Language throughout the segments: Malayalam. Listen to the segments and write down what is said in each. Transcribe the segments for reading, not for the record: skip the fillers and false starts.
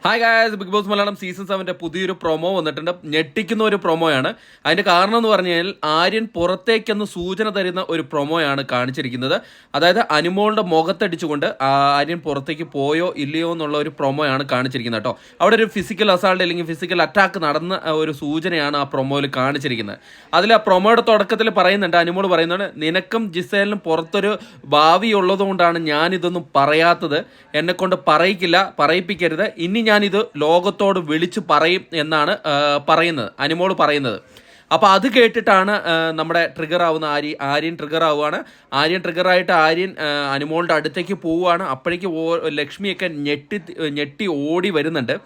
Hi guys, Bigg Boss Malayalam season 7 പുതിയൊരു പ്രൊമോ വന്നിട്ടുണ്ട്. ഞെട്ടിക്കുന്ന ഒരു പ്രൊമോയാണ്. അതിന്റെ കാരണം എന്ന് പറഞ്ഞു കഴിഞ്ഞാൽ ആര്യൻ പുറത്തേക്കെന്ന് സൂചന തരുന്ന ഒരു പ്രൊമോയാണ് കാണിച്ചിരിക്കുന്നത്. അതായത് അനുമോളുടെ മുഖത്തടിച്ചുകൊണ്ട് ആര്യൻ പുറത്തേക്ക് പോയോ ഇല്ലയോ എന്നുള്ള ഒരു പ്രൊമോയാണ് കാണിച്ചിരിക്കുന്നത് കേട്ടോ. അവിടെ ഒരു ഫിസിക്കൽ അസാൾട്ട് അല്ലെങ്കിൽ ഫിസിക്കൽ അറ്റാക്ക് നടന്ന ഒരു സൂചനയാണ് ആ പ്രൊമോയിൽ കാണിച്ചിരിക്കുന്നത്. അതിൽ ആ പ്രൊമോയുടെ തുടക്കത്തിൽ പറയുന്നുണ്ട്, അനുമോൾ പറയുന്നുണ്ട്, നിനക്കും ജിസേലിനും പുറത്തൊരു ഭാവി ഉള്ളതുകൊണ്ടാണ് ഞാനിതൊന്നും പറയാത്തത്. എന്നെക്കൊണ്ട് പറയിപ്പിക്കരുത്. ഇനി ഞാനിത് ലോകത്തോട് വിളിച്ചു പറയും എന്നാണ് അനുമോൾ പറയുന്നത്. അപ്പോൾ അത് കേട്ടിട്ടാണ് നമ്മുടെ ട്രിഗർ ആവുന്ന ആര്യൻ ട്രിഗർ ആവുകയാണ്. ആര്യൻ ട്രിഗറായിട്ട് അനുമോളുടെ അടുത്തേക്ക് പോവുകയാണ്. അപ്പോഴേക്ക് ലക്ഷ്മിയൊക്കെ ഞെട്ടി ഓടി വരുന്നുണ്ട്.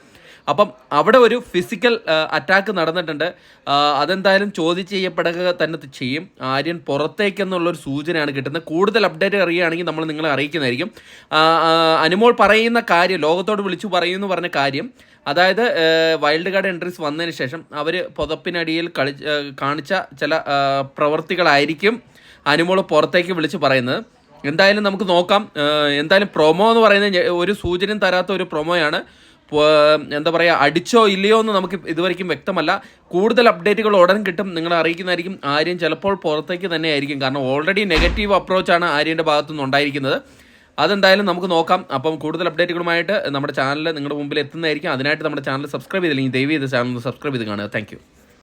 അപ്പം അവിടെ ഒരു ഫിസിക്കൽ അറ്റാക്ക് നടന്നിട്ടുണ്ട്. അതെന്തായാലും ചോദ്യം ചെയ്യപ്പെടുക തന്നെ ചെയ്യും. ആര്യൻ പുറത്തേക്കെന്നുള്ളൊരു സൂചനയാണ് കിട്ടുന്നത്. കൂടുതൽ അപ്ഡേറ്റ് അറിയുകയാണെങ്കിൽ നമ്മൾ നിങ്ങളെ അറിയിക്കുന്നതായിരിക്കും. അനുമോൾ പറയുന്ന കാര്യം, ലോകത്തോട് വിളിച്ചു പറയുമെന്ന് പറഞ്ഞ കാര്യം, അതായത് വൈൽഡ് കാർഡ് എൻട്രീസ് വന്നതിന് ശേഷം അവർ പുതപ്പിനടിയിൽ കാണിച്ച ചില പ്രവൃത്തികളായിരിക്കും അനുമോൾ പുറത്തേക്ക് വിളിച്ച് പറയുന്നത്. എന്തായാലും നമുക്ക് നോക്കാം. എന്തായാലും പ്രൊമോ എന്ന് പറയുന്നത് ഒരു സൂചനയും തരാത്ത ഒരു പ്രൊമോയാണ്. എന്താ പറയുക, അടിച്ചോ ഇല്ലയോ എന്ന് നമുക്ക് ഇതുവരെയ്ക്കും വ്യക്തമല്ല. കൂടുതൽ അപ്ഡേറ്റുകൾ ഉടൻ കിട്ടും, നിങ്ങളെ അറിയിക്കുന്നതായിരിക്കും. ആര്യൻ ചിലപ്പോൾ പുറത്തേക്ക് തന്നെ ആയിരിക്കും. കാരണം ഓൾറെഡി നെഗറ്റീവ് അപ്രോച്ചാണ് ആര്യൻ്റെ ഭാഗത്തുനിന്ന് ഉണ്ടായിരിക്കുന്നത്. അതെന്തായാലും നമുക്ക് നോക്കാം. അപ്പം കൂടുതൽ അപ്ഡേറ്റുകളുമായിട്ട് നമ്മുടെ ചാനൽ നിങ്ങളുടെ മുമ്പിൽ എത്തുന്നതായിരിക്കും. അതിനായിട്ട് നമ്മുടെ ചാനൽ സബ്സ്ക്രൈബ് ചെയ്തില്ലെങ്കിൽ ദയവ് ചെയ്ത് ചാനൽ സബ്സ്ക്രൈബ് ചെയ്ത് കാണുക. താങ്ക്